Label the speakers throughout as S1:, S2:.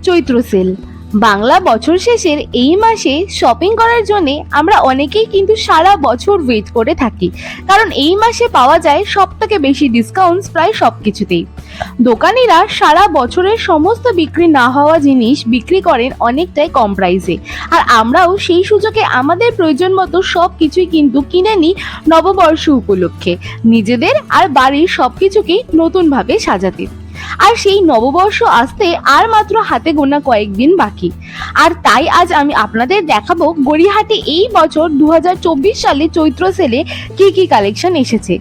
S1: চৈত্র sell. Bangla বছর শেষের এই মাসে শপিং করার জন্য আমরা অনেকেই কিন্তু সারা বছর ওয়েট করে থাকি, কারণ এই মাসে পাওয়া যায় সব থেকে বেশি ডিসকাউন্টস প্রায় সবকিছুতেই। দোকানিরা সারা বছরের সমস্ত বিক্রি না হওয়া জিনিস বিক্রি করেন অনেকটাই কম প্রাইসে, আর আমরাও সেই সুযোগে আমাদের প্রয়োজন মতো সব কিছুই কিন্তু কিনে নিই নববর্ষ উপলক্ষে, নিজেদের আর বাড়ির সবকিছুকেই নতুনভাবে সাজাতে। আর সেই নববর্ষ আসতে আর মাত্র হাতে গোনা কয়েকদিন বাকি, আর তাই আজ আমি আপনাদের দেখাবো গড়িয়াহাটে এই বছর 2024 সালে চৈত্র সেলে কি কি কালেকশন এসেছে।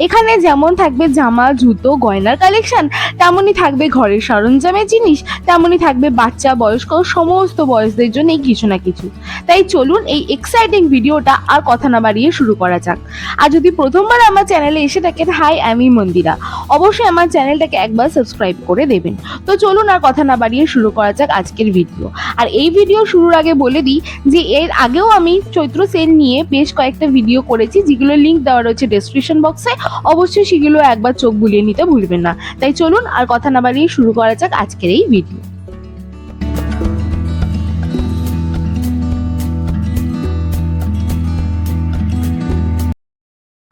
S1: এখানে যেমন থাকবে জামা, জুতো, গয়নার কালেকশন, তেমনই থাকবে ঘরের সরঞ্জামের জিনিস, তেমনই থাকবে বাচ্চা, বয়স্ক সমস্ত বয়সদের জন্য কিছু না কিছু। তাই চলুন এই এক্সাইটিং ভিডিওটা আর কথা না বাড়িয়ে শুরু করা যাক। আর যদি প্রথমবার আমার চ্যানেলে এসে থাকেন, হাই, আমি মন্দিরা, অবশ্যই আমার চ্যানেলটাকে একবার সাবস্ক্রাইব করে দেবেন। তো চলুন আর কথা না বাড়িয়ে শুরু করা যাক আজকের ভিডিও। আর এই ভিডিও শুরুর আগে বলে দিই যে এর আগেও আমি চৈত্র সেল নিয়ে বেশ কয়েকটা ভিডিও করেছি, যেগুলোর লিঙ্ক দেওয়া রয়েছে ডেসক্রিপশন বক্সে, অবশ্যই সেগুলো একবার চোখ বুলিয়ে নিতে ভুলবেন না। তাই চলুন আর কথা না বাড়িয়ে শুরু করা যাক আজকের এই ভিডিও।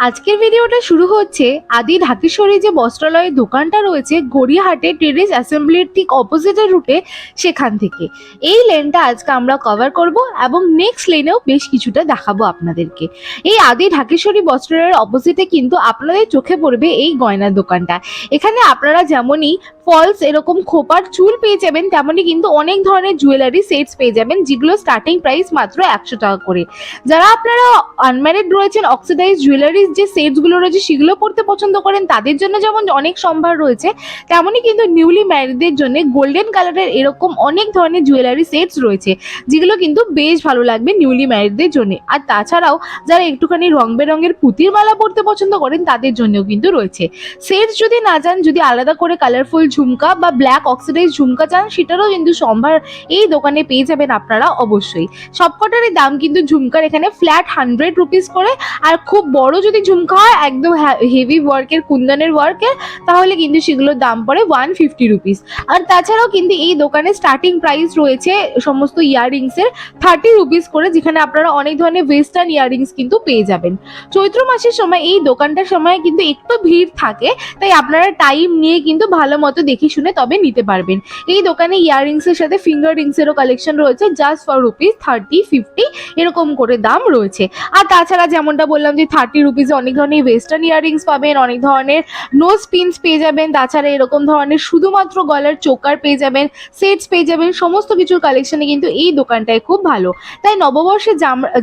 S1: আজকের ভিডিওটা শুরু হচ্ছে আদি ঢাকেশ্বরী যে বস্ত্রালয়ের দোকানটা রয়েছে গড়িয়াহাটে টেরেস অ্যাসেম্বলির ঠিক অপোজিটের রুটে, সেখান থেকে। এই লেনটা আজকে আমরা কভার করব এবং নেক্সট লেনেও বেশ কিছুটা দেখাবো আপনাদেরকে। এই আদি ঢাকেশ্বরী বস্ত্রালয়ের অপোজিটে কিন্তু আপনাদের চোখে পড়বে এই গয়নার দোকানটা। এখানে আপনারা যেমনই ফলস এরকম খোপার চুল পেয়ে যাবেন, তেমনই কিন্তু অনেক ধরনের জুয়েলারি সেটস পেয়ে যাবেন, যেগুলো স্টার্টিং প্রাইস মাত্র 100 টাকা করে। যারা আপনারা আনম্যারিড রয়েছেন, অক্সিডাইজ জুয়েলারির যে সেটসগুলো রয়েছে সেগুলো পড়তে পছন্দ করেন, তাদের জন্য যেমন অনেক সম্ভার রয়েছে, তেমনই কিন্তু নিউলি ম্যারিডদের জন্য গোল্ডেন কালারের এরকম অনেক ধরনের জুয়েলারি সেটস রয়েছে, যেগুলো কিন্তু বেশ ভালো লাগবে নিউলি ম্যারিডদের জন্য। আর তাছাড়াও যারা একটুখানি রং বেরঙের পুঁতির মালা পড়তে পছন্দ করেন, তাদের জন্যও কিন্তু রয়েছে সেটস। যদি না চান, যদি আলাদা করে কালারফুল ঝুমকা বা ব্ল্যাক অক্সিডাইজ ঝুমকা চান, সেটারও কিন্তু সম্ভার এই দোকানে পেয়ে যাবেন আপনারা অবশ্যই। সবকটারই দাম কিন্তু ঝুমকার এখানে ফ্ল্যাট 100 রুপিস করে, আর খুব বড় যদি ঝুমকা হয় একদম হেভি ওয়ার্কের, কুন্দনের ওয়ার্কের, তাহলে কিন্তু সেগুলোর দাম পড়ে 150 রুপিস। আর তাছাড়াও কিন্তু এই দোকানে স্টার্টিং প্রাইস রয়েছে সমস্ত ইয়াররিংসের 30 রুপিস করে, যেখানে আপনারা অনেক ধরনের ওয়েস্টার্ন ইয়াররিংস কিন্তু পেয়ে যাবেন। চৈত্র মাসের সময় এই দোকানটার সময় কিন্তু একটু ভিড় থাকে, তাই আপনারা টাইম নিয়ে কিন্তু ভালো মতো দেখে শুনে তবে নিতে পারবেন। এই দোকানে ইয়াররিংস এর সাথে ফিঙ্গার রিংসেরও কালেকশন রয়েছে, জাস্ট ফর রুপিস 30-50 এরকম করে দাম রয়েছে। আর তাছাড়া যেমনটা বললাম যে 30 রুপিসে অনেক ধরনের ওয়েস্টার্ন ইয়াররিংস পাবেন, অনেক ধরনের নোজ পিনস পেয়ে যাবেন, তাছাড়া এরকম ধরনের শুধুমাত্র গলার চোকার পেয়ে যাবেন, সেটস পেয়ে যাবেন, সমস্ত কিছুর কালেকশনে কিন্তু এই দোকানটায় খুব ভালো। তাই নববর্ষে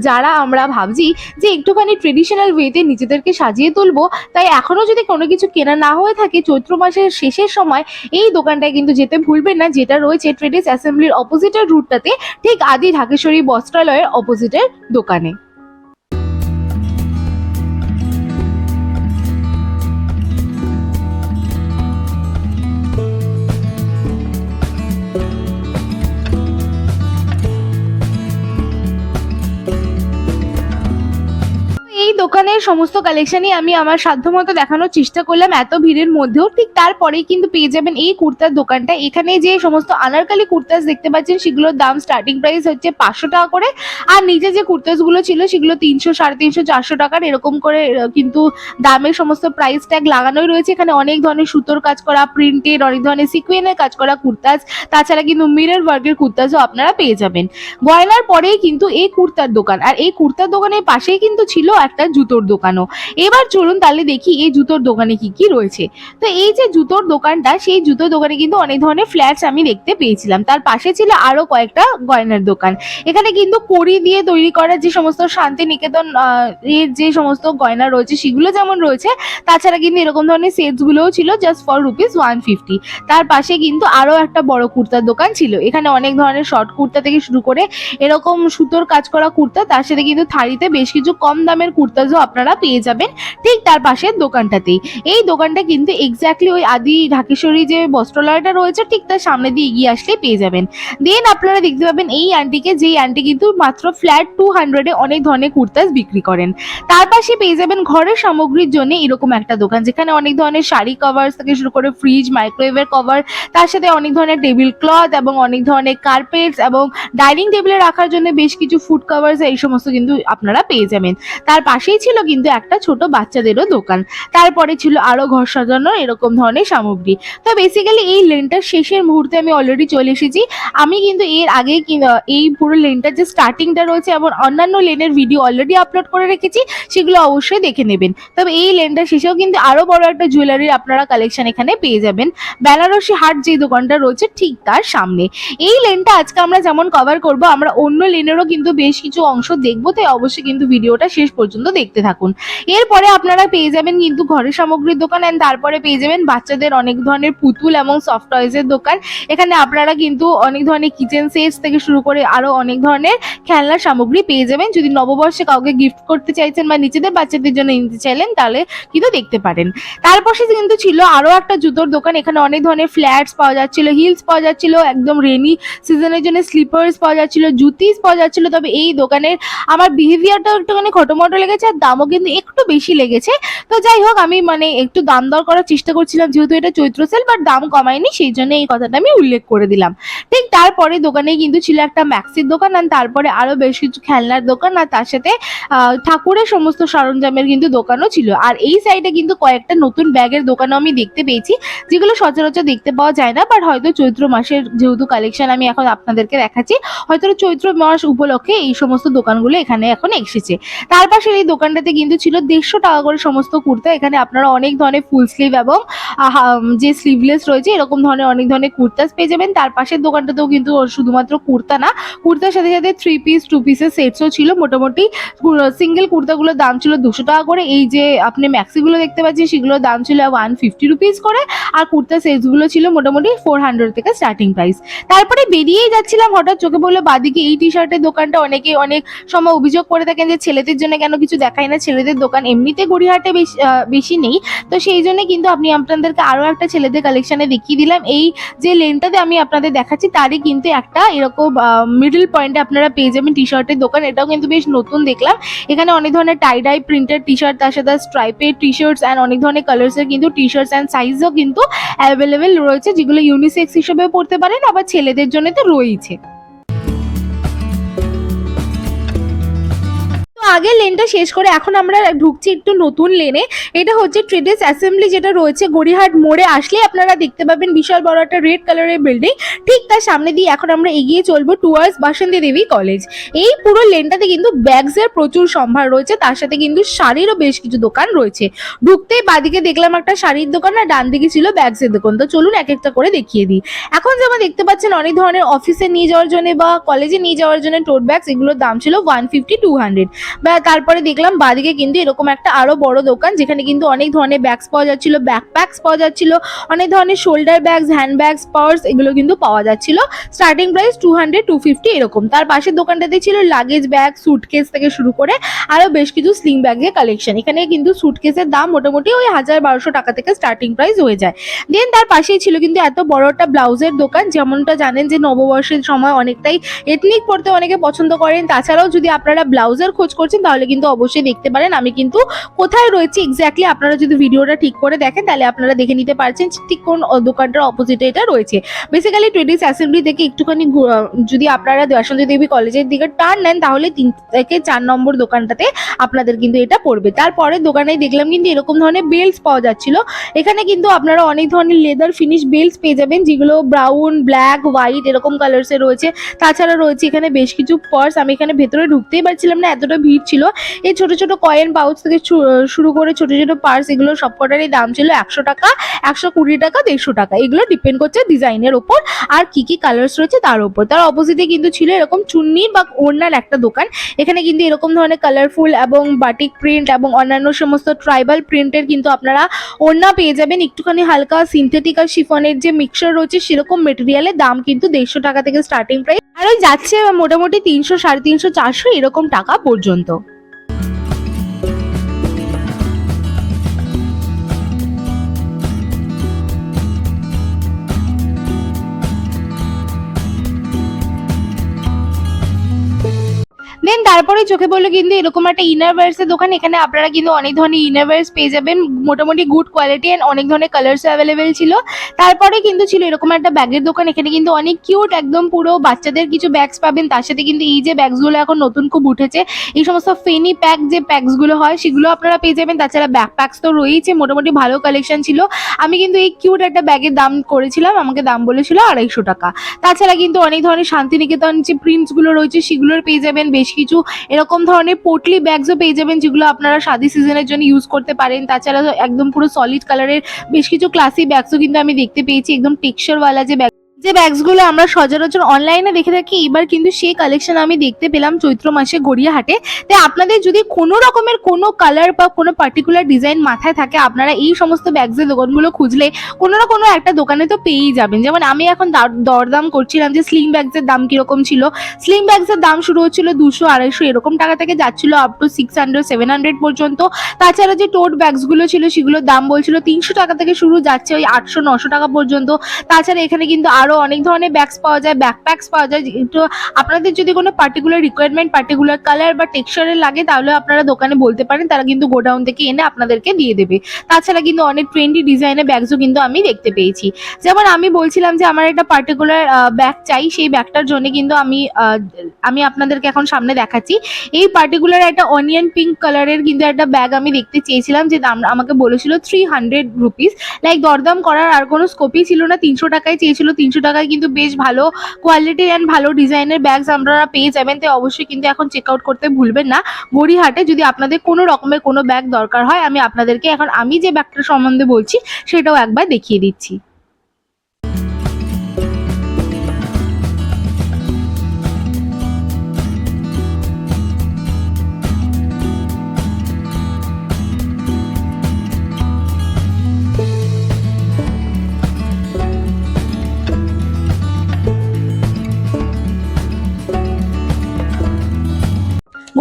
S1: যারা আমরা ভাবছি যে একটুখানি ট্রেডিশনাল ওয়েতে নিজেদেরকে সাজিয়ে তুলবো, তাই এখনো যদি কোনো কিছু কেনা না হয়ে থাকে, চৈত্র মাসের শেষের সময় এই দোকানটায় কিন্তু যেতে ভুলবেন না, যেটা রয়েছে ট্রেডিস অ্যাসেম্বলির অপোজিটের রুটটাতে, ঠিক আদি ঢাকেশ্বরী বস্ত্রালয়ের অপোজিটের দোকানে। এই দোকানের সমস্ত কালেকশনই আমি আমার সাধ্যমতো দেখানোর চেষ্টা করলাম এত ভিড়ের মধ্যেও। ঠিক তারপরেই কিন্তু পেয়ে যাবেন এই কুর্তার দোকানটা। এখানে যে সমস্ত আনারকালি কুর্তাস দেখতে পাচ্ছেন, সেগুলোর দাম স্টার্টিং প্রাইস হচ্ছে 500 টাকা করে, আর নিচে যে কুর্তাসগুলো ছিল সেগুলো 300, 350, 400 টাকার এরকম করে কিন্তু দামের সমস্ত প্রাইস ট্যাগ লাগানোই রয়েছে। এখানে অনেক ধরনের সুতোর কাজ করা, প্রিন্টেড, অনেক ধরনের সিকুয়েনের কাজ করা কুর্তাস, তাছাড়া কিন্তু মিরর ওয়ার্কের কুর্তাসও আপনারা পেয়ে যাবেন। গয়নার পরেই কিন্তু এই কুর্তার দোকান, আর এই কুর্তার দোকানের পাশেই কিন্তু ছিল একটা জুতোর দোকানও। এবার চলুন তাহলে দেখি এই জুতোর দোকানে কি কি রয়েছে। তো এই যে জুতোর দোকানটা, সেই জুতোর দোকানে কিন্তু অনেক ধরনের ফ্ল্যাটস আমি দেখতে পেয়েছিলাম। তার পাশে ছিল আরো কয়েকটা গয়নার দোকান। এখানে কিন্তু কড়ি দিয়ে তৈরি করা যে সমস্ত শান্তিনিকেতন এর যে সমস্ত গয়না রয়েছে সেগুলো যেমন রয়েছে, তাছাড়া কিন্তু এরকম ধরনের সেটস গুলোও ছিল জাস্ট ফর রুপিস 150। তার পাশে কিন্তু আরো একটা বড় কুর্তার দোকান ছিল। এখানে অনেক ধরনের শর্ট কুর্তা থেকে শুরু করে এরকম সুতোর কাজ করা কুর্তা, তার সাথে কিন্তু থাড়িতে বেশ কিছু কম দামের কুর্তাজও আপনারা পেয়ে যাবেন ঠিক তার পাশের দোকানটাতেই। এই দোকানটা কিন্তু এক্স্যাক্টলি ওই আদি ঢাকেশ্বরী যে বস্ত্রালয়টা রয়েছে ঠিক তার সামনে দিয়ে এগিয়ে আসলে পেয়ে যাবেন। দেন আপনারা দেখতে পাবেন এই আন্টিকে, যেই আন্টি কিন্তু মাত্র ফ্ল্যাট 200-এ অনেক ধরনের কুর্তাস বিক্রি করেন। তার পাশে পেয়ে যাবেন ঘরের সামগ্রীর জন্য এরকম একটা দোকান, যেখানে অনেক ধরনের শাড়ি কভার থেকে শুরু করে ফ্রিজ, মাইক্রোওয়েভের কভার, তার সাথে অনেক ধরনের টেবিল ক্লথ এবং অনেক ধরনের কার্পেটস এবং ডাইনিং টেবিলে রাখার জন্য বেশ কিছু ফুড কভার্স, এই সমস্ত কিন্তু আপনারা পেয়ে যাবেন। তার পাশেই ছিল কিন্তু একটা ছোট বাচ্চাদেরও দোকান। তারপরে ছিল আরো ঘর সাজানোর এরকম ধরনের সামগ্রী। তো বেসিক্যালি এই লেনটার শেষের মুহূর্তে আমি অলরেডি চলে এসেছি। আমি কিন্তু এর আগে এই পুরো লেনটার যে স্টার্টিংটা রয়েছে এবং অন্যান্য লেনের ভিডিও অলরেডি আপলোড করে রেখেছি, সেগুলো অবশ্যই দেখে নেবেন। তবে এই লেনটার শেষেও কিন্তু আরো বড় একটা জুয়েলারির আপনারা কালেকশন এখানে পেয়ে যাবেন বেনারসি হাট যে দোকানটা রয়েছে ঠিক তার সামনে। এই লেনটা আজকে আমরা যেমন কভার করব, আমরা অন্য লেনেরও কিন্তু বেশ কিছু অংশ দেখবো, তাই অবশ্যই কিন্তু ভিডিওটা শেষ পর্যন্ত দেখতে থাকুন। এরপরে আপনারা পেয়ে যাবেন কিন্তু ঘরের সামগ্রীর দোকান, এন্ড তারপরে পেয়ে যাবেন বাচ্চাদের অনেক ধরনের পুতুল এবং সফট টয়েজের দোকান। এখানে আপনারা কিন্তু অনেক ধরনের কিচেন সেটস থেকে শুরু করে আরো অনেক ধরনের খেলনার সামগ্রী পেয়ে যাবেন। যদি নববর্ষে কাউকে গিফট করতে চাইছেন বা নিজেদের বাচ্চাদের জন্য নিতে চাইলেন, তাহলে কিন্তু দেখতে পারেন। তার পাশে কিন্তু ছিল আরো একটা জুতোর দোকান। এখানে অনেক ধরনের ফ্ল্যাটস পাওয়া যাচ্ছিল, হিলস পাওয়া যাচ্ছিল, একদম রেনি সিজনের জন্য স্লিপার্স পাওয়া যাচ্ছিল, জুতিস পাওয়া যাচ্ছিল। তবে এই দোকানের আমার বিহেভিয়ারটাও একটুখানি খটোমটো লেগেছে আর দামও কিন্তু একটু বেশি লেগেছে। তো যাই হোক, আমি একটু দাম দর করার চেষ্টা করছিলাম, যেহেতু এটা চৈত্র সেল, বাট দাম কমায়নি, সেই জন্য এই কথাটা আমি উল্লেখ করে দিলাম। ঠিক তারপরে দোকানে কিন্তু ছিল একটা ম্যাক্সির দোকান, আর তারপরে আরো বেশ কিছু খেলনার দোকান, আর তার সাথে ঠাকুরের সমস্ত সরঞ্জামের কিন্তু দোকানও ছিল। আর এই সাইডে কিন্তু কয়েকটা নতুন ব্যাগের দোকানও আমি দেখতে পেয়েছি, যেগুলো সচরাচর দেখতে পাওয়া যায় না, বাট হয়তো চৈত্র মাসের যেহেতু কালেকশন আমি এখন আপনাদেরকে দেখাচ্ছি, হয়তো চৈত্র মাস উপলক্ষে এই সমস্ত দোকানগুলো এখানে এখন এসেছে। তার পাশে এই দোকানটাতে কিন্তু ছিল 150 টাকা করে সমস্ত কুর্তা। এখানে আপনারা অনেক ধরনের ফুল স্লিভ এবং যে স্লিভলেস রয়েছে এরকম ধরনের অনেক ধরনের কুর্তাস পেয়ে যাবেন। তার পাশের দোকানটাতেও কিন্তু শুধুমাত্র কুর্তা না, কুর্তার সাথে সাথে 3 পিস 2 পিসের সেটসও ছিল। মোটামুটি সিঙ্গেল কুর্তাগুলোর দাম ছিল 200 টাকা করে। এই যে আপনি ম্যাক্সিগুলো দেখতে পাচ্ছেন সেগুলোর দাম ছিল 150 রুপিস করে, আর কুর্তা সেটসগুলো ছিল মোটামুটি 400 থেকে স্টার্টিং প্রাইস। তারপরে বেরিয়েই যাচ্ছিলাম, হঠাৎ চোখে পড়লো বাদিকে এই টি শার্টের দোকানটা। অনেকে অনেক সময় অভিযোগ করে থাকেন যে ছেলেদের জন্য কেন কিছু দেখায় না, ছেলেদের দোকান এমনিতে গড়িয়াহাটে বেশি নেই, তো সেই জন্য কিন্তু আপনাদেরকে আরো একটা ছেলেদের কালেকশনে দেখিয়ে দিলাম। এই যে লেনটাতে আমি আপনাদের দেখাচ্ছি তারই কিন্তু একটা এরকম মিডল পয়েন্টে আপনারা পেয়ে যাবেন টি শার্টের দোকান। এটাও কিন্তু বেশ নতুন দেখলাম। এখানে অনেক ধরনের টাই ডাই প্রিন্টেড টি শার্ট, তার সাথে স্ট্রাইপের টি শার্টস অ্যান্ড অনেক ধরনের কালার্সের কিন্তু টি শার্টস অ্যান্ড সাইজও কিন্তু অ্যাভেলেবেল রয়েছে, যেগুলো ইউনিসেক্স হিসেবে পড়তে পারেন, আবার ছেলেদের জন্য তো রয়েছে। আগের লেনটা শেষ করে এখন আমরা ঢুকছি একটু নতুন লেনে। এটা হচ্ছে ট্রেডার্স অ্যাসেম্বলি, যেটা রয়েছে গড়িয়াহাট মোড়ে আসলে আপনারা দেখতে পাবেন বিশাল বড় একটা রেড কালারের বিল্ডিং। ঠিক তার সামনে দিয়ে এখন আমরা এগিয়ে চলবো টুয়ার্ডস বাসন্তী দেবী কলেজ। এই পুরো লেনটাতে কিন্তু ব্যাগসের প্রচুর সম্ভার রয়েছে, তার সাথে কিন্তু শাড়িরও বেশ কিছু দোকান রয়েছে। ঢুকতেই বাদিকে দেখলাম একটা শাড়ির দোকান, আর ডান দিকে ছিল ব্যাগসের দোকান। তো চলুন এক একটা করে দেখিয়ে দিই। এখন যেমন দেখতে পাচ্ছেন অনেক ধরনের অফিসে নিয়ে যাওয়ার জন্য বা কলেজে নিয়ে যাওয়ার জন্য টোট ব্যাগস, এগুলোর দাম ছিল 150-200। বা তারপরে দেখলাম বাদিকে কিন্তু এরকম একটা আরো বড় দোকান, যেখানে কিন্তু অনেক ধরনের ব্যাগস পাওয়া যাচ্ছিল, ব্যাকপ্যাকস পাওয়া যাচ্ছিল, অনেক ধরনের shoulder bags, hand bags, purse, এগুলো কিন্তু পাওয়া যাচ্ছিল। স্টার্টিং প্রাইস 200-250 এরকম। তার পাশের দোকানটাতে ছিল লাগেজ ব্যাগ, সুটকেস থেকে শুরু করে আরো বেশ কিছু স্লিং ব্যাগের কালেকশন। এখানে কিন্তু সুটকেসের দাম মোটামুটি ওই 1000-1200 টাকা থেকে স্টার্টিং প্রাইস হয়ে যায়। দেন তার পাশেই ছিল কিন্তু এত বড় একটা ব্লাউজের দোকান। যেমনটা জানেন যে নববর্ষের সময় অনেকটাই এথনিক পড়তে অনেকে পছন্দ করেন, তাছাড়াও যদি আপনারা ব্লাউজের খোঁজ করছেন তাহলে কিন্তু অবশ্যই দেখতে পারেন আমি কিন্তু কোথায় রয়েছে এক্স্যাক্টলি। আপনারা যদি ভিডিওটা ঠিক করে দেখেন তাহলে আপনারা দেখে নিতে পারছেন ঠিক কোন দোকানটার অপোজিটে এটা রয়েছে। বেসিক্যালি ট্রেডার্স অ্যাসেম্বলি থেকে একটুখানি যদি আপনারা বাসন্তী দেবী কলেজের দিকে টার্ন নেন তাহলে 3 থেকে 4 নম্বর দোকানটাতে আপনাদের কিন্তু এটা পড়বে। তারপরে দোকানে দেখলাম কিন্তু এরকম ধরনের বেল্টস পাওয়া যাচ্ছিল। এখানে কিন্তু আপনারা অনেক ধরনের লেদার ফিনিশ বেল্টস পেয়ে যাবেন, যেগুলো ব্রাউন, ব্ল্যাক, হোয়াইট এরকম কালার্সে রয়েছে। তাছাড়া রয়েছে এখানে বেশ কিছু পার্স। আমি এখানে ভেতরে ঢুকতেই পারছিলাম না, এতটা ভিড় ছিল। এই ছোট ছোট কয়েন পাউচ থেকে শুরু করে ছোট ছোট পার্স, এগুলো সবকটারই দাম ছিল 100 টাকা, 120 টাকা, 150 টাকা। এগুলো ডিপেন্ড করছে ডিজাইনের ওপর আর কি কি কালার্স রয়েছে তার উপর। তার অপোজিটে কিন্তু ছিল এরকম চুন্নি বা ওড়নার একটা দোকান। এখানে কিন্তু এরকম ধরনের কালারফুল এবং বাটিক প্রিন্ট এবং অন্যান্য সমস্ত ট্রাইবাল প্রিন্টের কিন্তু আপনারা ওড়না পেয়ে যাবেন। একটুখানি হালকা সিনথেটিক আর শিফনের যে মিক্সচার রয়েছে সেরকম মেটেরিয়ালের দাম কিন্তু 150 টাকা থেকে স্টার্টিং প্রাইস, আর ওই যাচ্ছে মোটামুটি 300, 350, 400 এরকম টাকা পর্যন্ত। দেন তারপরে চোখে পড়লো কিন্তু এরকম একটা ইনারওয়্যারস এর দোকান। এখানে আপনারা কিন্তু অনেক ধরনের ইনারওয়্যারস পেয়ে যাবেন, মোটামুটি গুড কোয়ালিটি এন্ড অনেক ধরনের কালার্স অ্যাভেলেবেল ছিল। তারপরে কিন্তু ছিল এরকম একটা ব্যাগের দোকান। এখানে কিন্তু অনেক কিউট একদম পুরো বাচ্চাদের কিছু ব্যাগস পাবেন। তার সাথে কিন্তু এই যে ব্যাগসগুলো এখন নতুন খুব উঠেছে, এই সমস্ত ফেনি প্যাক যে প্যাকসগুলো হয় সেগুলো আপনারা পেয়ে যাবেন। তাছাড়া ব্যাকপ্যাকস তো রয়েছে, মোটামুটি ভালো কালেকশন ছিল। আমি কিন্তু এই কিউট একটা ব্যাগের দাম করেছিলাম, আমাকে দাম বলেছিল 250 টাকা। তাছাড়া কিন্তু অনেক ধরনের শান্তিনিকেতন যে প্রিন্টসগুলো রয়েছে সেগুলোর পেয়ে যাবেন। বেশ কিছু এরকম ধরনের পোটলি ব্যাগসও পেয়ে যাবেন যেগুলো আপনারা শাদি সিজনের জন্য ইউজ করতে পারেন। তাছাড়া একদম পুরো সলিড কালারের বেশ কিছু ক্লাসি ব্যাগসও কিন্তু আমি দেখতে পেয়েছি, একদম টেক্সচারওয়ালা যে ব্যাগসগুলো আমরা সচরাচর অনলাইনে দেখে থাকি। এবার কিন্তু সেই কালেকশন আমি দেখতে পেলাম চৈত্র মাসে গড়িয়াহাটে। তাই আপনাদের যদি কোনো রকমের কোনো কালার বা কোনো পার্টিকুলার ডিজাইন মাথায় থাকে, আপনারা এই সমস্ত ব্যাগসের দোকানগুলো খুঁজলে কোনো না কোনো একটা দোকানে তো পেয়েই যাবেন। যেমন আমি এখন দরদাম করছিলাম যে স্লিং ব্যাগসের দাম কিরকম ছিল। স্লিং ব্যাগসের দাম শুরু হচ্ছিল 200-250 এরকম টাকা থেকে, যাচ্ছিল আপ টু 600-700 পর্যন্ত। তাছাড়া যে টোট ব্যাগসগুলো ছিল সেগুলোর দাম বলছিল 300 টাকা থেকে শুরু, যাচ্ছে ওই 800-900 টাকা পর্যন্ত। তাছাড়া এখানে কিন্তু আরো অনেক ধরনের ব্যাগস পাওয়া যায়, ব্যাকপ্যাকস পাওয়া যায়। তো আপনাদের যদি কোনো পার্টিকুলার রিকোয়ারমেন্ট, পার্টিকুলার কালার বা টেক্সচারের লাগে, তাহলে আপনারা দোকানে বলতে পারেন, তারা কিন্তু গোডাউন থেকে এনে আপনাদেরকে দিয়ে দেবে। তাছাড়া কিন্তু অনেক ট্রেন্ডি ডিজাইনের ব্যাগসও কিন্তু আমি দেখতে পেয়েছি। যেমন আমি বলছিলাম যে আমার একটা পার্টিকুলার ব্যাগ চাই, সেই ব্যাগটার জন্য কিন্তু আমি আপনাদেরকে এখন সামনে দেখাচ্ছি। এই পার্টিকুলার একটা অনিয়ন পিঙ্ক কালারের কিন্তু একটা ব্যাগ আমি দেখতে চেয়েছিলাম, যে দাম আমাকে বলেছিল 300 রুপিস। লাইক দরদাম করার আর কোনো স্কোপই ছিল না, 300 টাকায় চেয়েছিল। 300 টাকায় কিন্তু বেশ ভালো কোয়ালিটির অ্যান্ড ভালো ডিজাইনের ব্যাগস আপনারা পেয়ে যাবেন। তাই অবশ্যই কিন্তু এখন চেক আউট করতে ভুলবেন না গড়িয়াহাটে। যদি আপনাদের কোনো রকমের কোনো ব্যাগ দরকার হয়, আমি আপনাদেরকে এখন আমি যে ব্যাগটার সম্বন্ধে বলছি সেটাও একবার দেখিয়ে দিচ্ছি।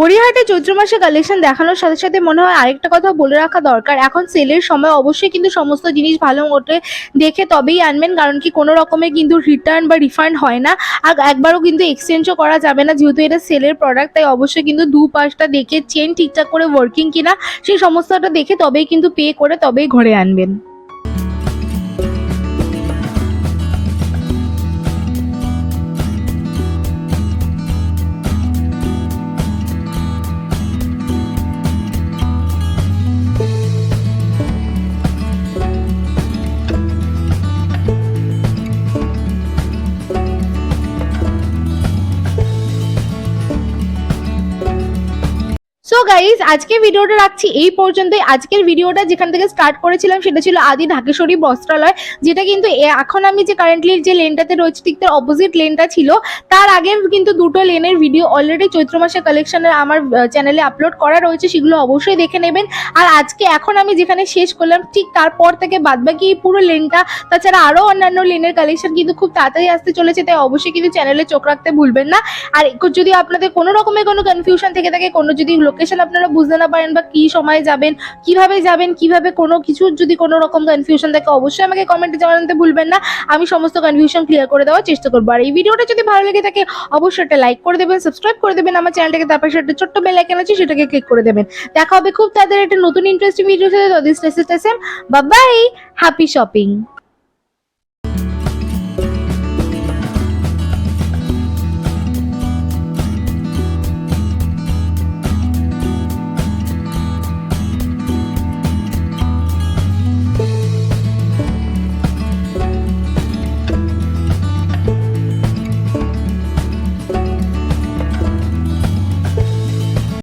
S1: গড়িয়াহাটে চৈত্র মাসে কালেকশন দেখানোর সাথে সাথে মনে হয় আরেকটা কথা বলে রাখা দরকার, এখন সেলের সময় অবশ্যই কিন্তু সমস্ত জিনিস ভালো মতো দেখে তবেই আনবেন। কারণ কি কোনো রকমের কিন্তু রিটার্ন বা রিফান্ড হয় না, আর একবারও কিন্তু এক্সচেঞ্জও করা যাবে না, যেহেতু এটা সেলের প্রোডাক্ট। তাই অবশ্যই কিন্তু দুপাশটা দেখে, চেন ঠিকঠাক করে ওয়ার্কিং কিনা সেই সমস্তটা দেখে তবেই কিন্তু পে করে তবেই ঘরে আনবেন। সো গাইজ, আজকের ভিডিওটা রাখছি এই পর্যন্তই। আজকের ভিডিওটা যেখান থেকে স্টার্ট করেছিলাম সেটা ছিল আদি ঢাকেশ্বরী বস্ত্রালয়, যেটা কিন্তু এখন আমি যে কারেন্টলি যে লেনটাতে রয়েছে ঠিক তার অপোজিট লেনটা ছিল। তার আগের কিন্তু দুটো লেনের ভিডিও অলরেডি চৈত্র মাসের কালেকশনের আমার চ্যানেলে আপলোড করা রয়েছে, সেগুলো অবশ্যই দেখে নেবেন। আর আজকে এখন আমি যেখানে শেষ করলাম ঠিক তারপর থেকে বাদবাকি এই পুরো লেনটা, তাছাড়া আরো অন্যান্য লেনের কালেকশন কিন্তু খুব তাড়াতাড়ি আসতে চলেছে। তাই অবশ্যই কিন্তু চ্যানেলে চোখ রাখতে ভুলবেন না। আর যদি আপনাদের কোনো রকমের কোনো কনফিউশন থেকে থাকে, কোনো যদি লোকেশন আপনারা বুঝতে না পারেন বা কি সময় যাবেন, কিভাবে কোনো কিছু যদি কোনো রকম কনফিউশন থাকে, অবশ্যই আমাকে কমেন্টে জানাতে ভুলবেন না। আমি সমস্ত কনফিউশন ক্লিয়ার করে দেওয়ার চেষ্টা করবো। আর এই ভিডিওটা যদি ভালো লেগে থাকে অবশ্যই একটা লাইক করে দেবেন, সাবস্ক্রাইব করে দেবেন আমার চ্যানেলটাকে, তারপর একটা ছোট্ট বেল আইকন আছে সেটাকে ক্লিক করে দেবেন। দেখা হবে খুব তাড়াতাড়ি একটা নতুন ইন্টারেস্টিং ভিডিওর সাথে। Bye bye, happy shopping.